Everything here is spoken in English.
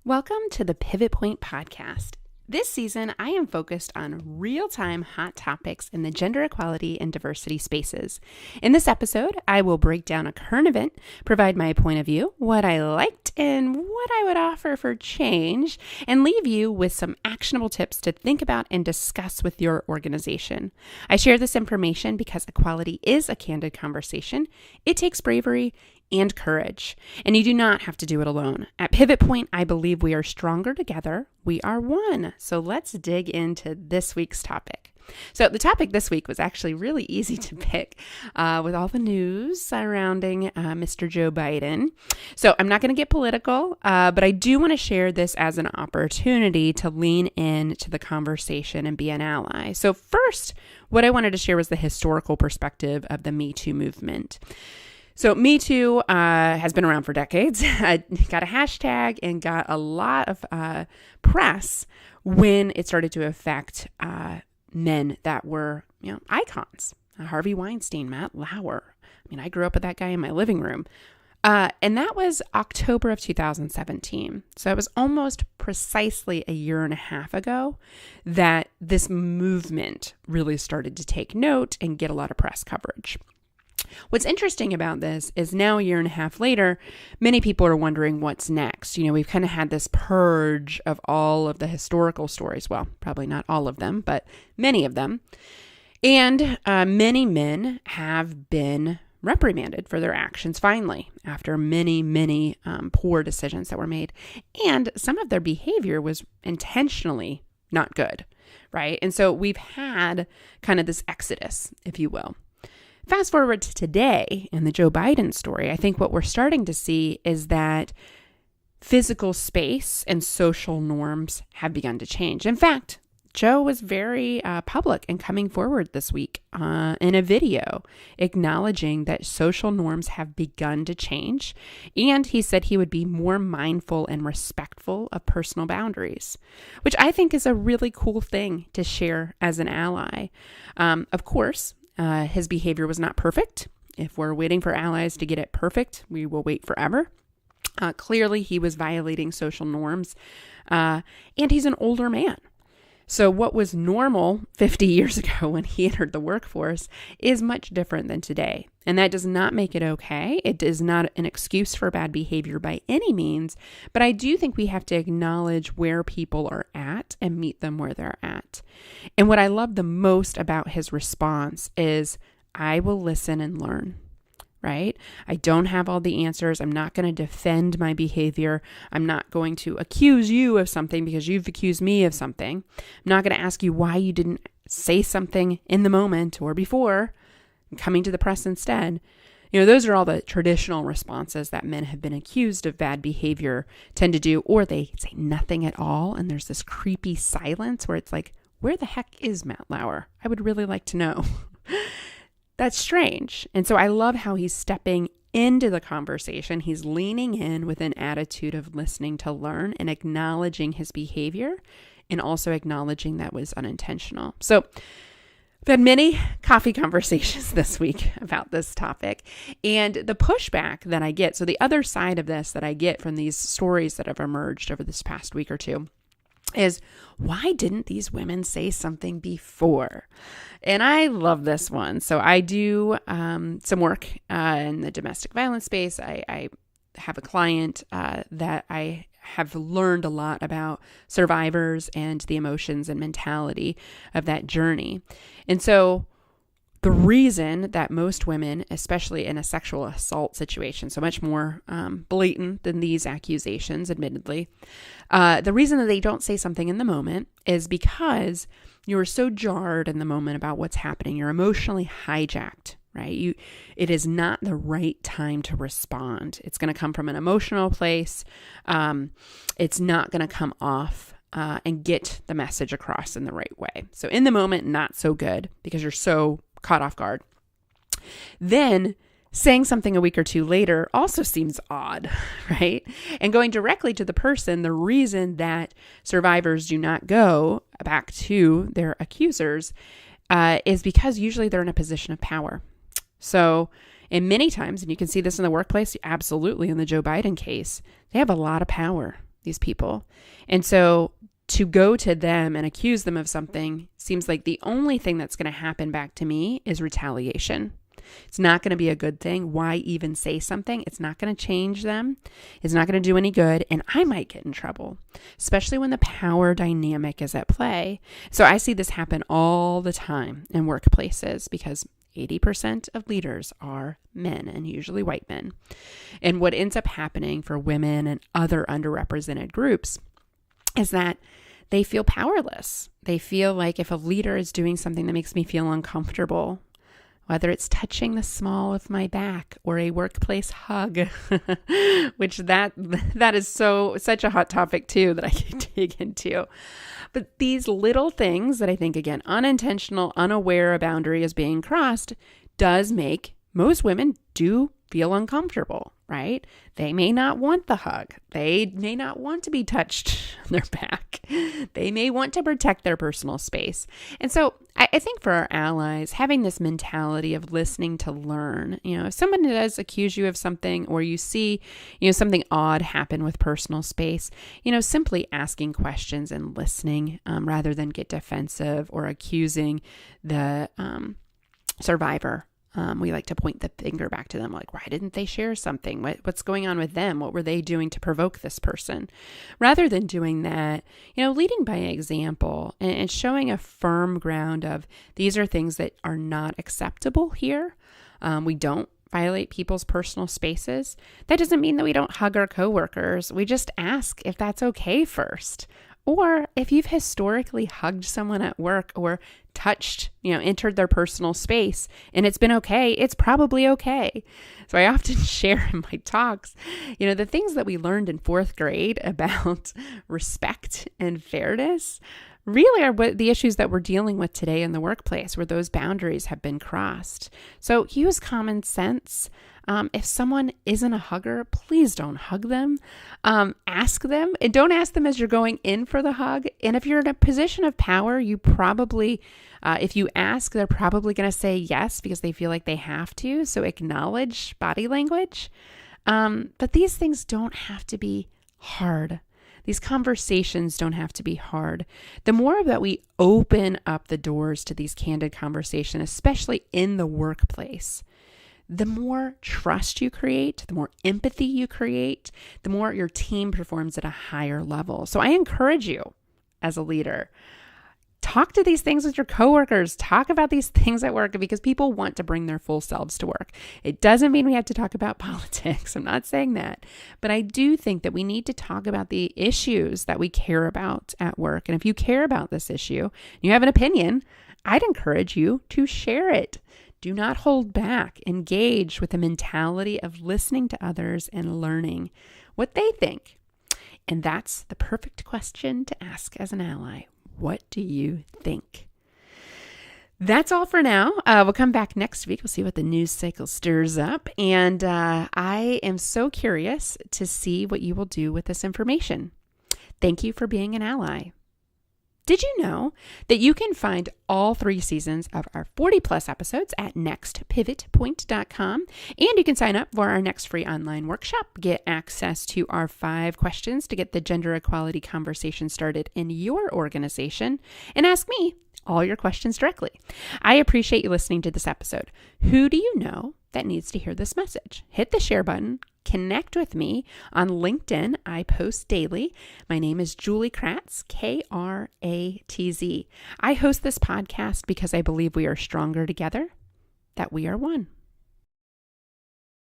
Welcome to the Pivot Point Podcast. This season, I am focused on real-time hot topics in the gender equality and diversity spaces. In this episode, I will break down a current event, provide my point of view, what I liked, and what I would offer for change, and leave you with some actionable tips to think about and discuss with your organization. I share this information because equality is a candid conversation. It takes bravery and courage, and you do not have to do it alone. At Pivot Point, I believe we are stronger together. We are one. So let's dig into this week's topic. So the topic this week was actually really easy to pick with all the news surrounding Mr. Joe Biden. So I'm not going to get political, but I do want to share this as an opportunity to lean into the conversation and be an ally. So first, what I wanted to share was the historical perspective of the Me Too movement. So Me Too has been around for decades. It got a hashtag and got a lot of press when it started to affect men that were, icons. Harvey Weinstein, Matt Lauer. I grew up with that guy in my living room. And that was October of 2017. So it was almost precisely a year and a half ago that this movement really started to take note and get a lot of press coverage. What's interesting about this is now a year and a half later, many people are wondering what's next. We've kind of had this purge of all of the historical stories. Well, probably not all of them, but many of them. And many men have been reprimanded for their actions finally, after many poor decisions that were made. And some of their behavior was intentionally not good, right? And so we've had kind of this exodus, if you will. Fast forward to today in the Joe Biden story, I think what we're starting to see is that physical space and social norms have begun to change. In fact, Joe was very public in coming forward this week in a video acknowledging that social norms have begun to change. And he said he would be more mindful and respectful of personal boundaries, which I think is a really cool thing to share as an ally. Of course, his behavior was not perfect. If we're waiting for allies to get it perfect, we will wait forever. Clearly, he was violating social norms, and he's an older man. So what was normal 50 years ago when he entered the workforce is much different than today. And that does not make it okay. It is not an excuse for bad behavior by any means, but I do think we have to acknowledge where people are at and meet them where they're at. And what I love the most about his response is, I will listen and learn. Right? I don't have all the answers. I'm not going to defend my behavior. I'm not going to accuse you of something because you've accused me of something. I'm not going to ask you why you didn't say something in the moment or before. I'm coming to the press instead. Those are all the traditional responses that men have been accused of bad behavior tend to do, or they say nothing at all. And there's this creepy silence where it's like, where the heck is Matt Lauer? I would really like to know. That's strange. And so I love how he's stepping into the conversation. He's leaning in with an attitude of listening to learn and acknowledging his behavior and also acknowledging that was unintentional. So I've had many coffee conversations this week about this topic, and the pushback that I get, so the other side of this that I get from these stories that have emerged over this past week or two, is, why didn't these women say something before? And I love this one. So I do some work in the domestic violence space. I have a client that I have learned a lot about survivors and the emotions and mentality of that journey. And so the reason that most women, especially in a sexual assault situation, so much more blatant than these accusations, admittedly, the reason that they don't say something in the moment is because you're so jarred in the moment about what's happening. You're emotionally hijacked, right? It is not the right time to respond. It's going to come from an emotional place. It's not going to come off and get the message across in the right way. So in the moment, not so good because you're so caught off guard. Then saying something a week or two later also seems odd, right? And going directly to the person, the reason that survivors do not go back to their accusers is because usually they're in a position of power. So, and many times, and you can see this in the workplace, absolutely in the Joe Biden case, they have a lot of power. these people. And so to go to them and accuse them of something seems like the only thing that's going to happen back to me is retaliation. It's not going to be a good thing. Why even say something? It's not going to change them. It's not going to do any good. And I might get in trouble, especially when the power dynamic is at play. So I see this happen all the time in workplaces because 80% of leaders are men, and usually white men. And what ends up happening for women and other underrepresented groups is that they feel powerless. They feel like if a leader is doing something that makes me feel uncomfortable, whether it's touching the small of my back or a workplace hug, which that is such a hot topic too that I can dig into. But these little things that I think, again, unintentional, unaware a boundary is being crossed does make most women do feel uncomfortable, right? They may not want the hug. They may not want to be touched on their back. They may want to protect their personal space. And so I think for our allies, having this mentality of listening to learn, if someone does accuse you of something or you see, something odd happen with personal space, simply asking questions and listening rather than get defensive or accusing the survivor. We like to point the finger back to them, like, why didn't they share something? What's going on with them? What were they doing to provoke this person? Rather than doing that, leading by example and showing a firm ground of these are things that are not acceptable here. We don't violate people's personal spaces. That doesn't mean that we don't hug our coworkers. We just ask if that's okay first. Or if you've historically hugged someone at work or touched, entered their personal space and it's been okay, it's probably okay. So I often share in my talks, the things that we learned in 4th grade about respect and fairness really are what the issues that we're dealing with today in the workplace where those boundaries have been crossed. So use common sense. If someone isn't a hugger, please don't hug them. Ask them, and don't ask them as you're going in for the hug. And if you're in a position of power, you probably, if you ask, they're probably going to say yes because they feel like they have to. So acknowledge body language. But these things don't have to be hard. These conversations don't have to be hard. The more that we open up the doors to these candid conversations, especially in the workplace, the more trust you create, the more empathy you create, the more your team performs at a higher level. So I encourage you as a leader, talk to these things with your coworkers, talk about these things at work because people want to bring their full selves to work. It doesn't mean we have to talk about politics. I'm not saying that, but I do think that we need to talk about the issues that we care about at work. And if you care about this issue, you have an opinion, I'd encourage you to share it. Do not hold back. Engage with a mentality of listening to others and learning what they think. And that's the perfect question to ask as an ally. What do you think? That's all for now. We'll come back next week. We'll see what the news cycle stirs up. And I am so curious to see what you will do with this information. Thank you for being an ally. Did you know that you can find all 3 seasons of our 40+ episodes at nextpivotpoint.com? And you can sign up for our next free online workshop, get access to our 5 questions to get the gender equality conversation started in your organization, and ask me all your questions directly. I appreciate you listening to this episode. Who do you know that needs to hear this message? Hit the share button. Connect with me on LinkedIn. I post daily. My name is Julie Kratz, Kratz. I host this podcast because I believe we are stronger together, that we are one.